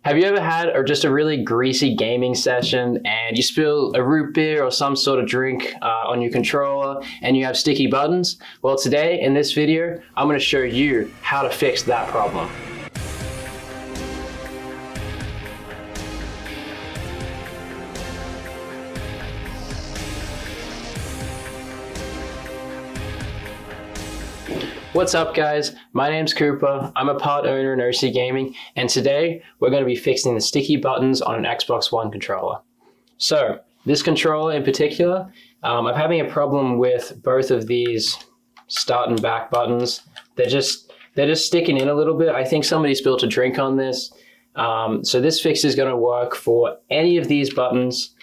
Have you ever had just a really greasy gaming session and you spill a root beer or some sort of drink on your controller and you have sticky buttons? Well, today in this video, I'm going to show you how to fix that problem. What's up, guys? My name's Cooper. I'm a part owner in OC Gaming, and today we're going to be fixing the sticky buttons on an Xbox One controller. So this controller in particular, I'm having a problem with both of these start and back buttons. They're just sticking in a little bit. I think somebody spilled a drink on this. So this fix is going to work for any of these buttons.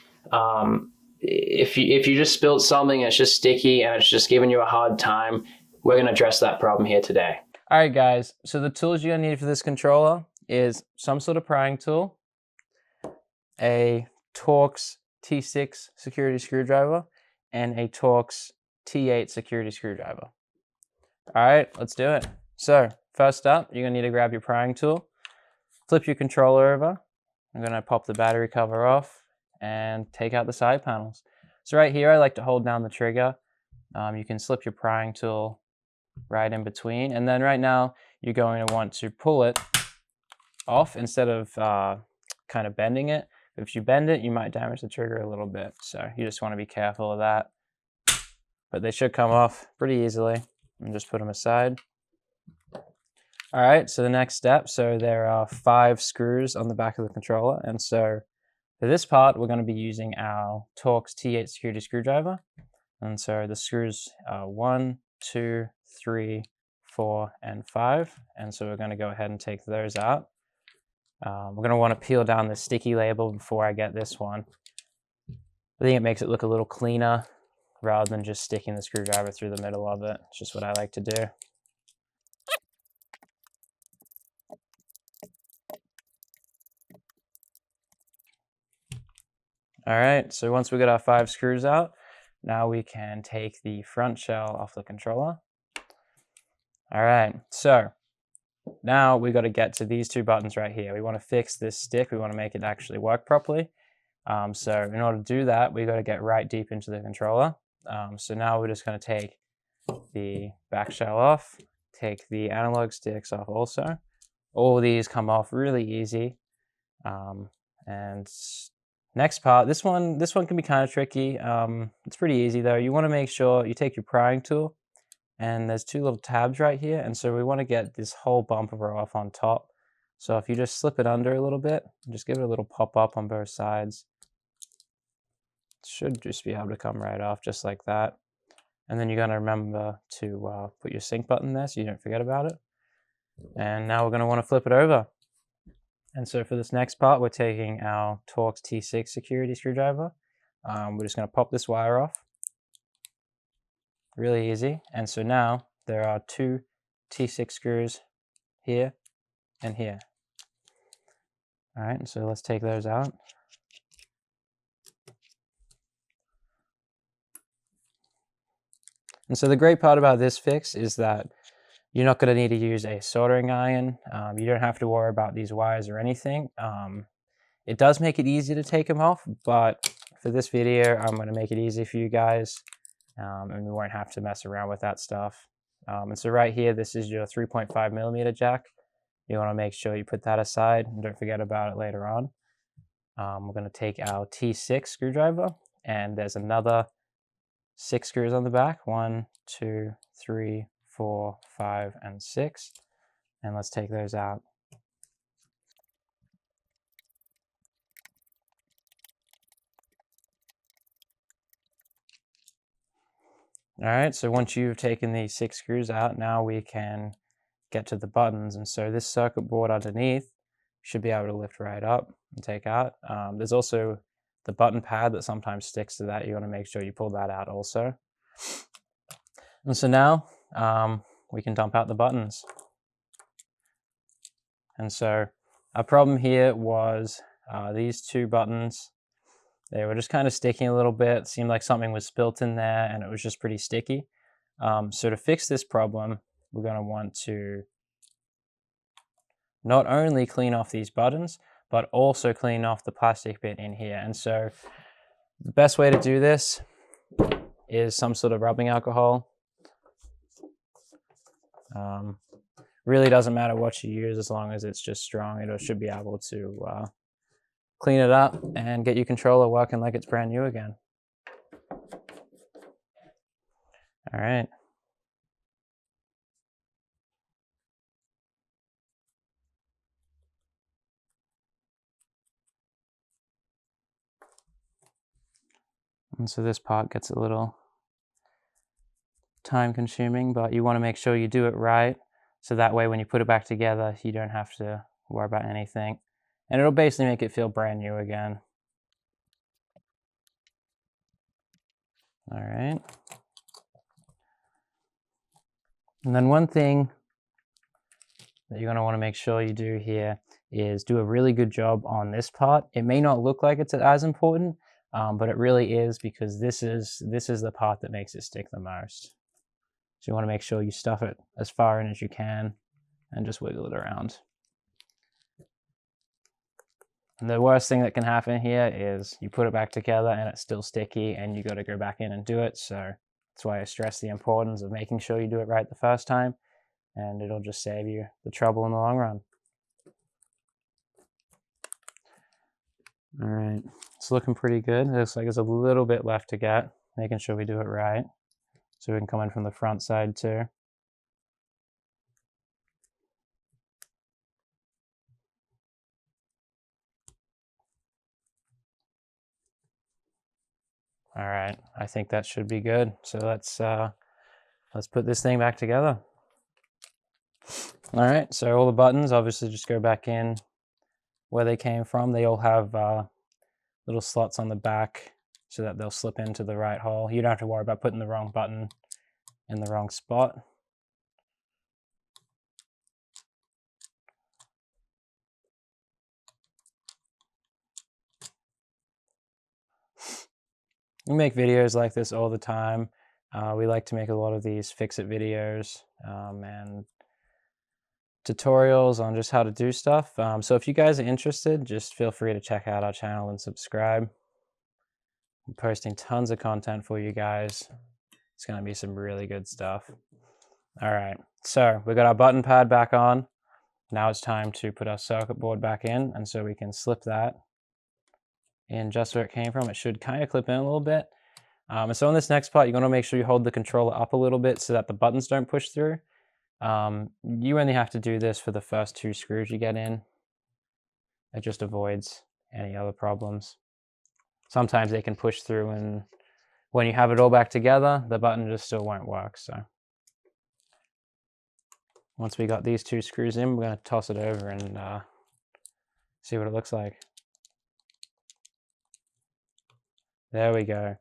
If you just spilled something that's just sticky and it's just giving you a hard time, we're going to address that problem here today. All right, guys. So the tools you're going to need for this controller is some sort of prying tool, a Torx T6 security screwdriver, and a Torx T8 security screwdriver. All right, let's do it. So first up, you're going to need to grab your prying tool, flip your controller over. I'm going to pop the battery cover off and take out the side panels. So right here, I like to hold down the trigger. You can slip your prying tool right in between, and then right now you're going to want to pull it off instead of kind of bending it. If you bend it, you might damage the trigger a little bit, so you just want to be careful of that. But they should come off pretty easily, and just put them aside. All right, so the next step, so there are 5 screws on the back of the controller, and so for this part we're going to be using our Torx T8 security screwdriver. And so the screws are 1, 2, 3, 4, and 5. And so we're going to go ahead and take those out. We're going to want to peel down the sticky label before I get this one. I think it makes it look a little cleaner rather than just sticking the screwdriver through the middle of it. It's just what I like to do. All right, so once we get our 5 screws out, now we can take the front shell off the controller. All right, so now we got to get to these 2 buttons right here. We want to fix this stick. We want to make it actually work properly. So in order to do that, we got to get right deep into the controller. So now we're just going to take the back shell off, take the analog sticks off also. All of these come off really easy. And next part, this one can be kind of tricky. It's pretty easy though. You want to make sure you take your prying tool, and there's 2 little tabs right here, and so we want to get this whole bumper off on top. So if you just slip it under a little bit, just give it a little pop up on both sides, it should just be able to come right off just like that. And then you're going to remember to put your sync button there so you don't forget about it. And now we're going to want to flip it over. And so for this next part, we're taking our Torx T6 security screwdriver. We're just going to pop this wire off. Really easy. And so now there are 2 T6 screws here and here. All right, and so let's take those out. And so the great part about this fix is that you're not going to need to use a soldering iron. You don't have to worry about these wires or anything. It does make it easy to take them off, but for this video, I'm going to make it easy for you guys, and we won't have to mess around with that stuff. And so right here, this is your 3.5mm jack. You want to make sure you put that aside and don't forget about it later on. We're going to take our T6 screwdriver, and there's another 6 screws on the back. 1, 2, 3, 4, 5, and 6. And let's take those out. All right, so once you've taken these 6 screws out, now we can get to the buttons. And so this circuit board underneath should be able to lift right up and take out. There's also the button pad that sometimes sticks to that. You want to make sure you pull that out also. And so now we can dump out the buttons. And so our problem here was these 2 buttons. They were just kind of sticking a little bit. It seemed like something was spilt in there and it was just pretty sticky. So to fix this problem, we're going to want to not only clean off these buttons, but also clean off the plastic bit in here. And so the best way to do this is some sort of rubbing alcohol. Really doesn't matter what you use as long as it's just strong. It should be able to clean it up and get your controller working like it's brand new again. All right. And so this part gets a little time consuming, but you want to make sure you do it right. So that way when you put it back together, you don't have to worry about anything. And it'll basically make it feel brand new again. All right. And then one thing that you're going to want to make sure you do here is do a really good job on this part. It may not look like it's as important, but it really is, because this is the part that makes it stick the most. So you want to make sure you stuff it as far in as you can and just wiggle it around. And the worst thing that can happen here is you put it back together and it's still sticky and you got to go back in and do it. So that's why I stress the importance of making sure you do it right the first time, and it'll just save you the trouble in the long run. All right, it's looking pretty good. It looks like there's a little bit left to get, making sure we do it right. So we can come in from the front side too. All right, I think that should be good. So let's put this thing back together. All right, so all the buttons obviously just go back in where they came from. They all have little slots on the back so that they'll slip into the right hole. You don't have to worry about putting the wrong button in the wrong spot. We make videos like this all the time. We like to make a lot of these fix-it videos and tutorials on just how to do stuff. So if you guys are interested, just feel free to check out our channel and subscribe. I'm posting tons of content for you guys. It's going to be some really good stuff. All right, so we got our button pad back on. Now it's time to put our circuit board back in, and so we can slip that in just where it came from. It should kind of clip in a little bit. And so on this next part, you're going to make sure you hold the controller up a little bit so that the buttons don't push through. You only have to do this for the first 2 screws you get in. It just avoids any other problems. Sometimes they can push through, and when you have it all back together, the button just still won't work. So once we got these 2 screws in, we're going to toss it over and see what it looks like. There we go.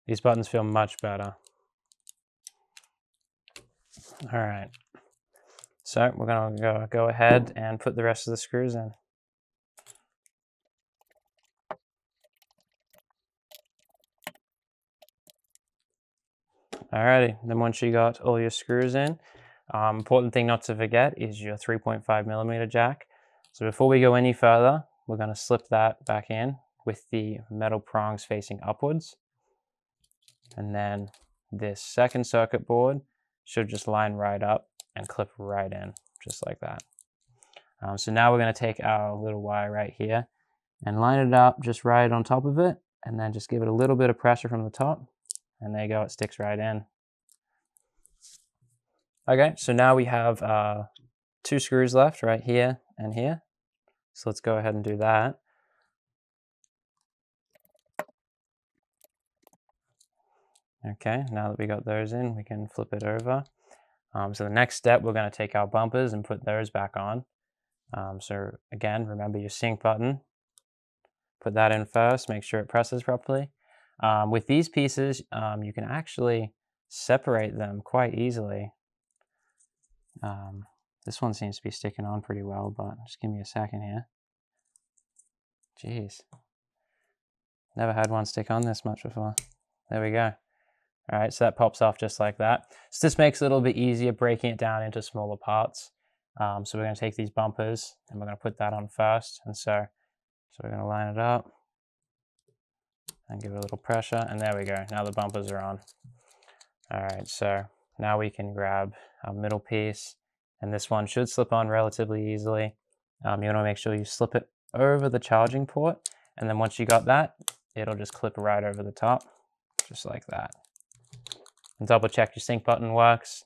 These buttons feel much better. All right. So we're going to go ahead and put the rest of the screws in. Alrighty, then once you got all your screws in, important thing not to forget is your 3.5mm jack. So before we go any further, we're going to slip that back in with the metal prongs facing upwards. And then this second circuit board should just line right up and clip right in, just like that. So now we're going to take our little wire right here and line it up just right on top of it, and then just give it a little bit of pressure from the top. And there you go, it sticks right in. Okay, so now we have 2 screws left right here and here. So let's go ahead and do that. Okay, now that we got those in, we can flip it over. So the next step, we're going to take our bumpers and put those back on. So again, remember your sync button. Put that in first, make sure it presses properly. With these pieces, you can actually separate them quite easily. This one seems to be sticking on pretty well, but just give me a second here. Jeez. Never had one stick on this much before. There we go. All right, so that pops off just like that. So this makes it a little bit easier breaking it down into smaller parts. So we're going to take these bumpers and we're going to put that on first. And so we're going to line it up and give it a little pressure, and there we go. Now the bumpers are on. All right, so now we can grab our middle piece, and this one should slip on relatively easily. You want to make sure you slip it over the charging port, and then once you got that, it'll just clip right over the top, just like that. And double check your sync button works,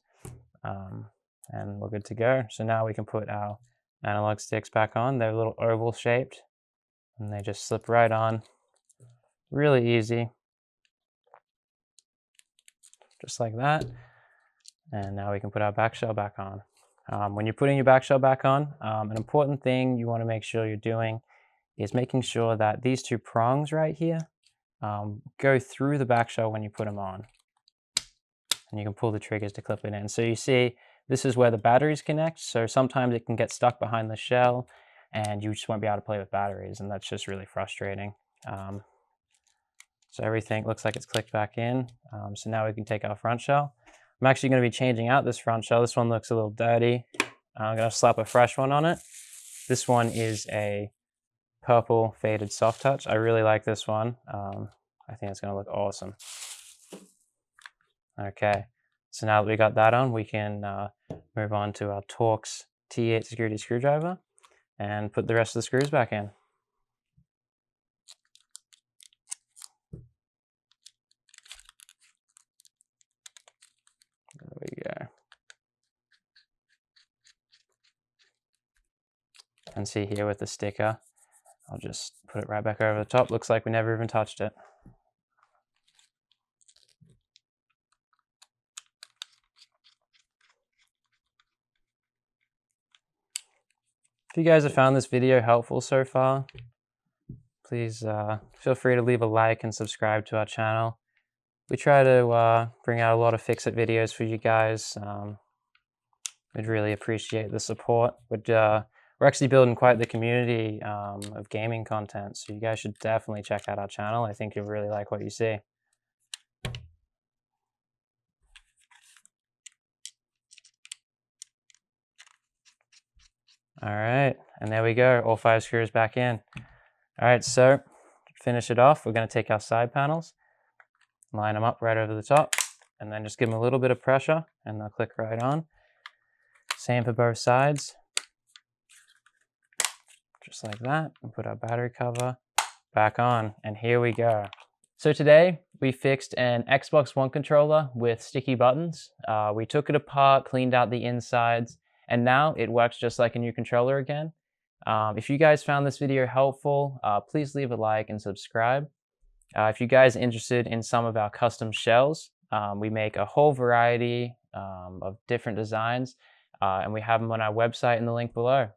and we're good to go. So now we can put our analog sticks back on. They're a little oval shaped, and they just slip right on. Really easy. Just like that. And now we can put our back shell back on. When you're putting your back shell back on, an important thing you want to make sure you're doing is making sure that these two prongs right here go through the back shell when you put them on. And you can pull the triggers to clip it in. So you see, this is where the batteries connect. So sometimes it can get stuck behind the shell and you just won't be able to play with batteries, and that's just really frustrating. So everything looks like it's clicked back in. So now we can take our front shell. I'm actually going to be changing out this front shell. This one looks a little dirty. I'm going to slap a fresh one on it. This one is a purple faded soft touch. I really like this one. I think it's going to look awesome. Okay, so now that we got that on, we can move on to our Torx T8 security screwdriver and put the rest of the screws back in. There we go. And see here with the sticker, I'll just put it right back over the top. Looks like we never even touched it. If you guys have found this video helpful so far, please feel free to leave a like and subscribe to our channel. We try to bring out a lot of fix-it videos for you guys. We'd really appreciate the support. We're actually building quite the community of gaming content, so you guys should definitely check out our channel. I think you'll really like what you see. All right, and there we go, all 5 screws back in. All right, so to finish it off, we're going to take our side panels, line them up right over the top, and then just give them a little bit of pressure, and they'll click right on. Same for both sides. Just like that, and put our battery cover back on, and here we go. So today we fixed an Xbox One controller with sticky buttons. We took it apart, cleaned out the insides, and now it works just like a new controller again. If you guys found this video helpful, please leave a like and subscribe. If you guys are interested in some of our custom shells, we make a whole variety of different designs, and we have them on our website in the link below.